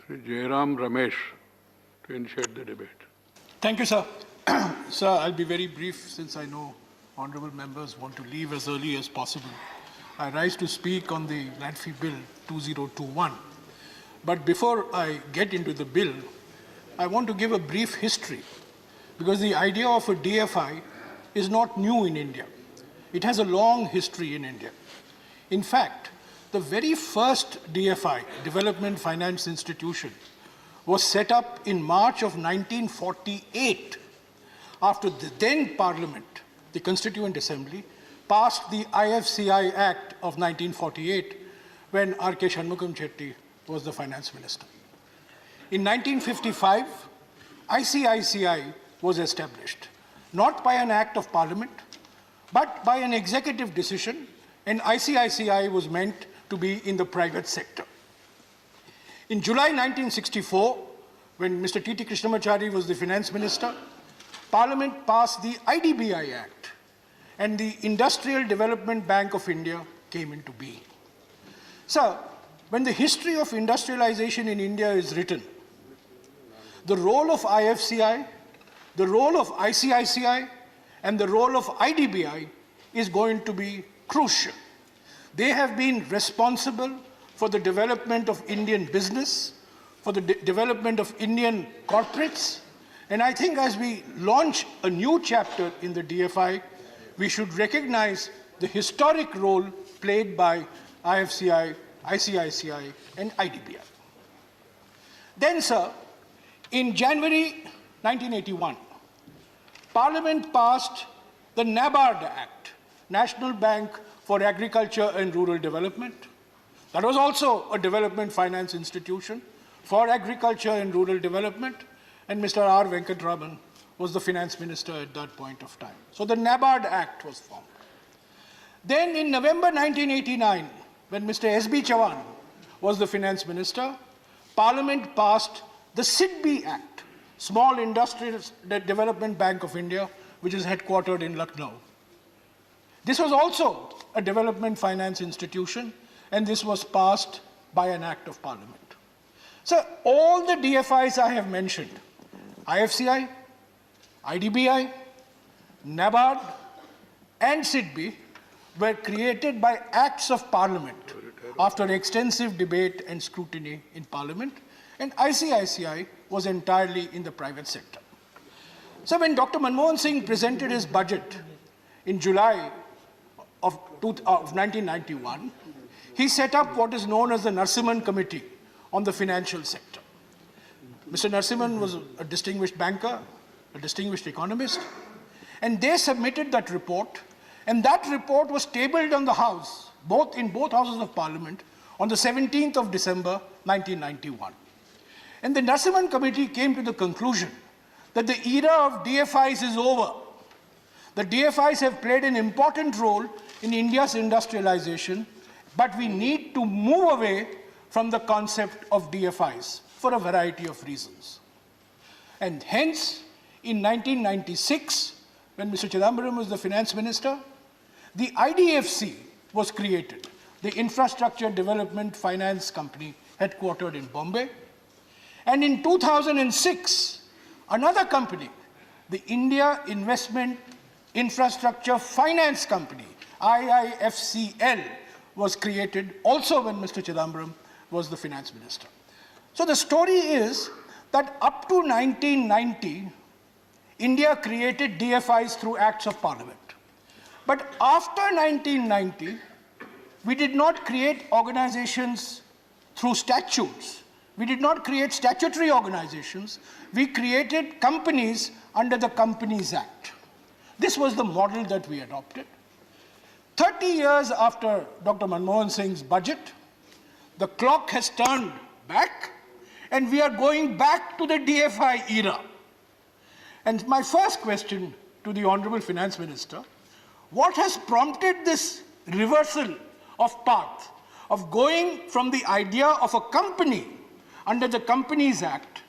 Sri Jairam Ramesh to initiate the debate. Thank you, sir. Sir, I'll be very brief since I know honorable members want to leave as early as possible. I rise to speak on the Land Fee Bill 2021. But before I get into the bill, I want to give a brief history because the idea of a DFI is not new in India. It has a long history in India. In fact, the very first DFI, Development Finance Institution, was set up in March of 1948 after the then Parliament, the Constituent Assembly, passed the IFCI Act of 1948 when R.K. Shanmugam Chetty was the Finance Minister. In 1955, ICICI was established, not by an Act of Parliament, but by an executive decision, and ICICI was meant to be in the private sector. In July 1964, when Mr. T.T. Krishnamachari was the Finance Minister, Parliament passed the IDBI Act, and the Industrial Development Bank of India came into being. So, when the history of industrialization in India is written, the role of IFCI, the role of ICICI, and the role of IDBI is going to be crucial. They have been responsible for the development of Indian business, for the development of Indian corporates, and I think as we launch a new chapter in the DFI, we should recognize the historic role played by IFCI, ICICI, and IDBI. Then, sir, in January 1981, Parliament passed the NABARD Act, National Bank for Agriculture and Rural Development. That was also a development finance institution for agriculture and rural development, and Mr. R. Venkatraman was the finance minister at that point of time. So the NABARD Act was formed. Then in November 1989, when Mr. S.B. Chavan was the finance minister, Parliament passed the SIDBI Act, Small Industrial Development Bank of India, which is headquartered in Lucknow. This was also a development finance institution, and this was passed by an act of Parliament. So all the DFIs I have mentioned, IFCI, IDBI, NABARD, and SIDBI, were created by acts of Parliament after extensive debate and scrutiny in Parliament, and ICICI was entirely in the private sector. So when Dr. Manmohan Singh presented his budget in July of 1991, he set up what is known as the Narasimhan Committee on the financial sector. Mr. Narasimhan was a distinguished banker, a distinguished economist, and they submitted that report, and that report was tabled on the House, in both Houses of Parliament, on the 17th of December, 1991. And the Narasimhan Committee came to the conclusion that the era of DFIs is over. The DFIs have played an important role in India's industrialization, but we need to move away from the concept of DFIs for a variety of reasons. And hence, in 1996, when Mr. Chidambaram was the finance minister, the IDFC was created, the Infrastructure Development Finance Company, headquartered in Bombay. And in 2006, another company, the India Investment Infrastructure Finance Company, IIFCL, was created also when Mr. Chidambaram was the finance minister. So the story is that up to 1990, India created DFIs through acts of Parliament. But after 1990, we did not create organizations through statutes. We did not create statutory organizations. We created companies under the Companies Act. This was the model that we adopted. 30 years after Dr. Manmohan Singh's budget, the clock has turned back, and we are going back to the DFI era. And my first question to the Honorable Finance Minister, what has prompted this reversal of path, of going from the idea of a company under the Companies Act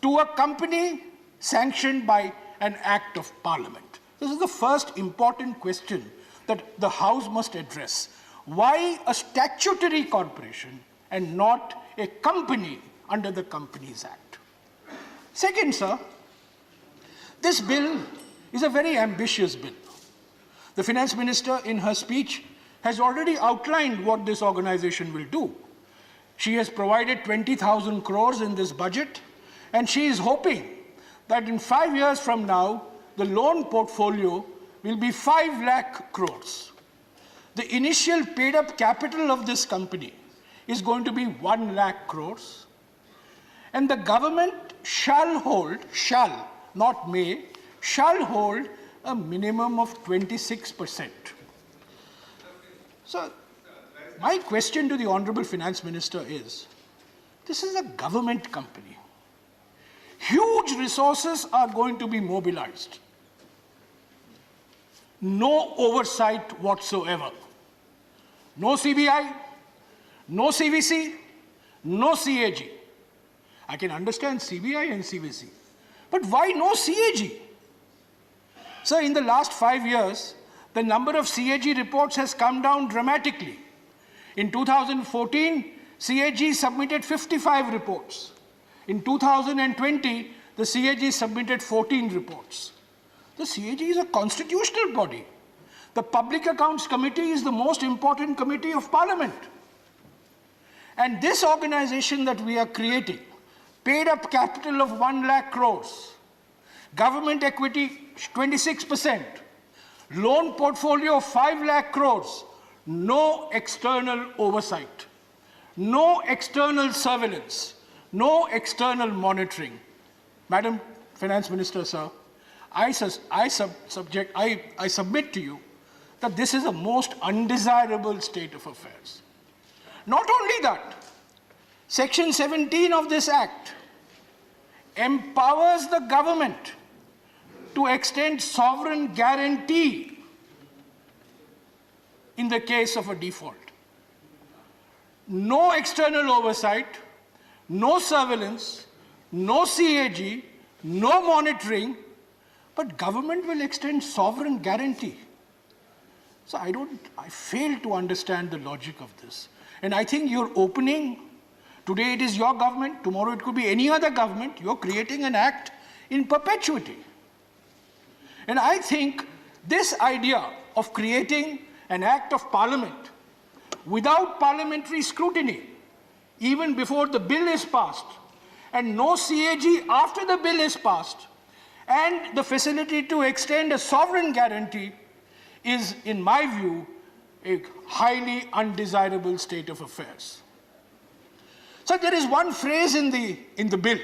to a company sanctioned by an act of Parliament? This is the first important question that the House must address. Why a statutory corporation and not a company under the Companies Act. Second, sir, this bill is a very ambitious bill. The Finance Minister, in her speech, has already outlined what this organization will do. She has provided 20,000 crores in this budget, and she is hoping that in 5 years from now, the loan portfolio will be 5 lakh crores. The initial paid-up capital of this company is going to be 1 lakh crores, and the government shall, not may, shall hold a minimum of 26%. So, my question to the Honorable Finance Minister is, this is a government company. Huge resources are going to be mobilized. No oversight whatsoever. No CBI, no CVC, no CAG. I can understand CBI and CVC, but why no CAG? So in the last 5 years, the number of CAG reports has come down dramatically. In 2014, CAG submitted 55 reports. In 2020, the CAG submitted 14 reports. The CAG is a constitutional body. The Public Accounts Committee is the most important committee of Parliament. And this organization that we are creating, paid up capital of 1 lakh crores, government equity 26%, loan portfolio of 5 lakh crores, no external oversight, no external surveillance, no external monitoring. Madam Finance Minister, sir, I submit to you that this is a most undesirable state of affairs. Not only that, Section 17 of this Act empowers the government to extend sovereign guarantee in the case of a default. No external oversight, no surveillance, no CAG, no monitoring, but government will extend sovereign guarantee. So I fail to understand the logic of this. And I think you're opening, today it is your government, tomorrow it could be any other government, you're creating an act in perpetuity. And I think this idea of creating an act of parliament without parliamentary scrutiny, even before the bill is passed, and no CAG after the bill is passed, and the facility to extend a sovereign guarantee is, in my view, a highly undesirable state of affairs. So there is one phrase in the bill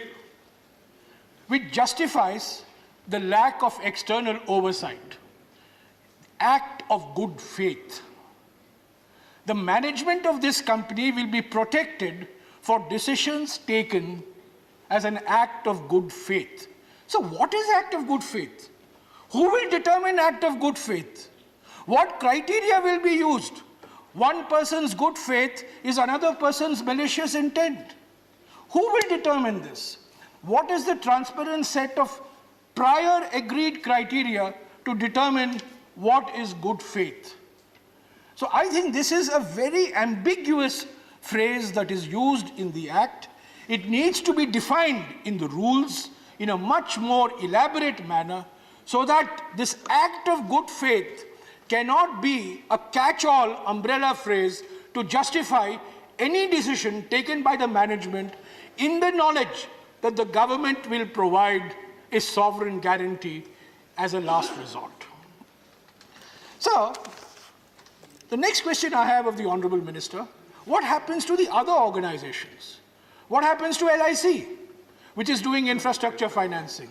which justifies the lack of external oversight. Act of good faith. The management of this company will be protected for decisions taken as an act of good faith. So what is act of good faith? Who will determine act of good faith? What criteria will be used? One person's good faith is another person's malicious intent. Who will determine this? What is the transparent set of prior agreed criteria to determine what is good faith? So I think this is a very ambiguous phrase that is used in the Act. It needs to be defined in the rules in a much more elaborate manner so that this act of good faith cannot be a catch-all umbrella phrase to justify any decision taken by the management in the knowledge that the government will provide a sovereign guarantee as a last resort. So, the next question I have of the Honorable Minister, what happens to the other organizations? What happens to LIC, which is doing infrastructure financing?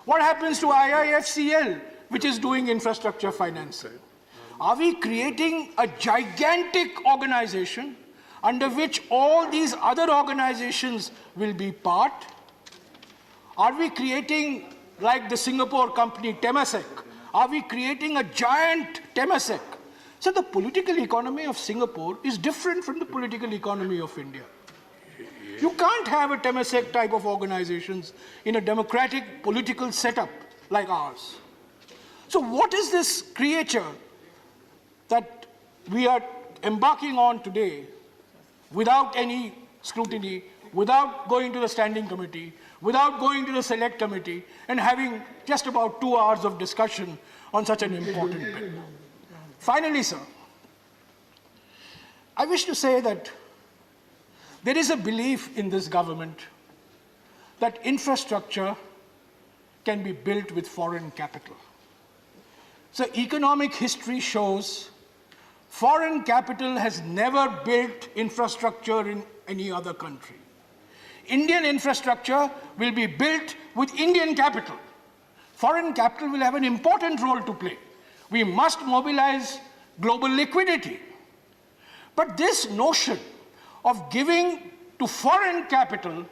What happens to IIFCL, which is doing infrastructure financing? Are we creating a gigantic organization under which all these other organizations will be part? Are we creating, like the Singapore company Temasek, are we creating a giant Temasek? So the political economy of Singapore is different from the political economy of India. You can't have a Temasek type of organizations in a democratic political setup like ours. So what is this creature that we are embarking on today without any scrutiny without going to the standing committee, without going to the select committee, and having just about 2 hours of discussion on such an important bill. Finally, sir, I wish to say that there is a belief in this government that infrastructure can be built with foreign capital. So economic history shows foreign capital has never built infrastructure in any other country. Indian infrastructure will be built with Indian capital. Foreign capital will have an important role to play. We must mobilize global liquidity. But this notion of giving to foreign capital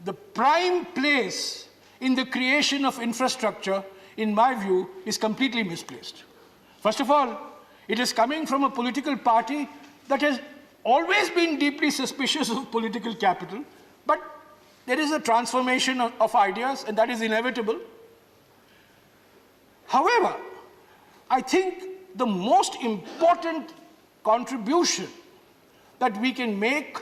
the prime place in the creation of infrastructure, in my view, is completely misplaced. First of all, it is coming from a political party that has always been deeply suspicious of political capital, but there is a transformation of ideas, and that is inevitable. However, I think the most important contribution that we can make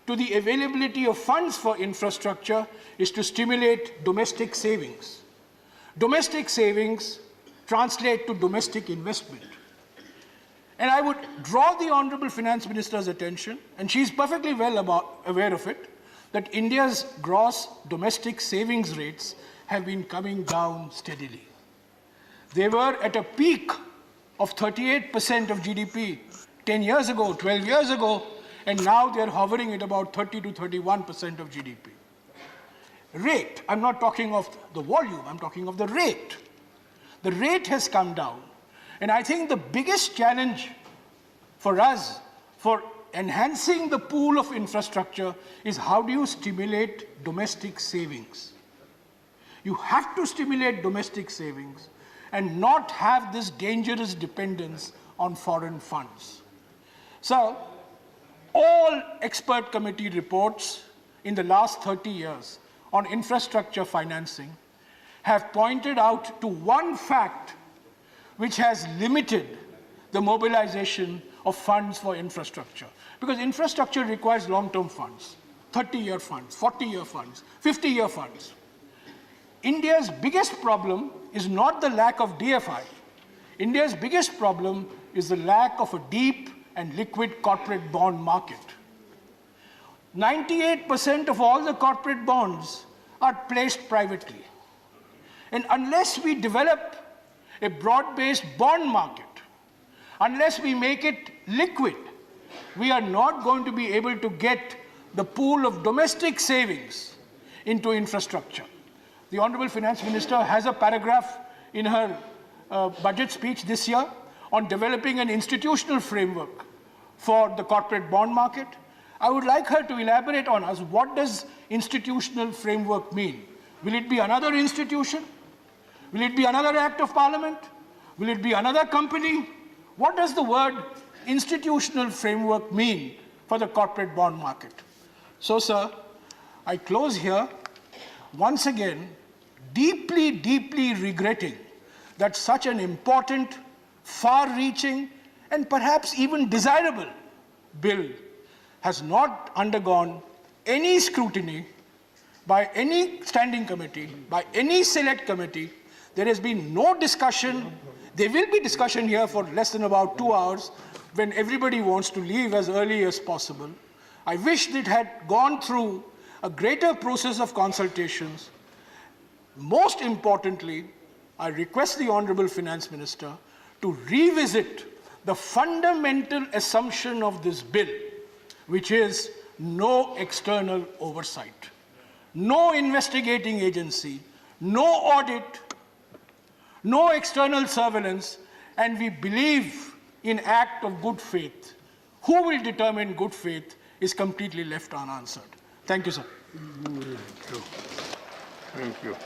to the availability of funds for infrastructure is to stimulate domestic savings. Domestic savings translate to domestic investment. And I would draw the Honorable Finance Minister's attention, and she's perfectly well aware of it, that India's gross domestic savings rates have been coming down steadily. They were at a peak of 38% of GDP 10 years ago, 12 years ago, and now they're hovering at about 30 to 31% of GDP. Rate, I'm not talking of the volume, I'm talking of the rate. The rate has come down. And I think the biggest challenge for us for enhancing the pool of infrastructure is how do you stimulate domestic savings? You have to stimulate domestic savings and not have this dangerous dependence on foreign funds. So, all expert committee reports in the last 30 years on infrastructure financing have pointed out to one fact which has limited the mobilization of funds for infrastructure. Because infrastructure requires long-term funds, 30-year funds, 40-year funds, 50-year funds. India's biggest problem is not the lack of DFI. India's biggest problem is the lack of a deep and liquid corporate bond market. 98% of all the corporate bonds are placed privately. And unless we develop a broad-based bond market, unless we make it liquid, we are not going to be able to get the pool of domestic savings into infrastructure. The Honorable Finance Minister has a paragraph in her budget speech this year on developing an institutional framework for the corporate bond market. I would like her to elaborate on us, what does institutional framework mean? Will it be another institution? Will it be another act of parliament? Will it be another company? What does the word institutional framework mean for the corporate bond market? So, sir, I close here, once again, deeply, deeply regretting that such an important, far-reaching, and perhaps even desirable bill has not undergone any scrutiny by any standing committee, by any select committee. There has been no discussion. There will be discussion here for less than about 2 hours when everybody wants to leave as early as possible. I wish it had gone through a greater process of consultations. Most importantly, I request the Honorable Finance Minister to revisit the fundamental assumption of this bill, which is no external oversight, no investigating agency, no audit, no external surveillance, and we believe in act of good faith. Who will determine good faith is completely left unanswered. Thank you, sir. Thank you. Thank you.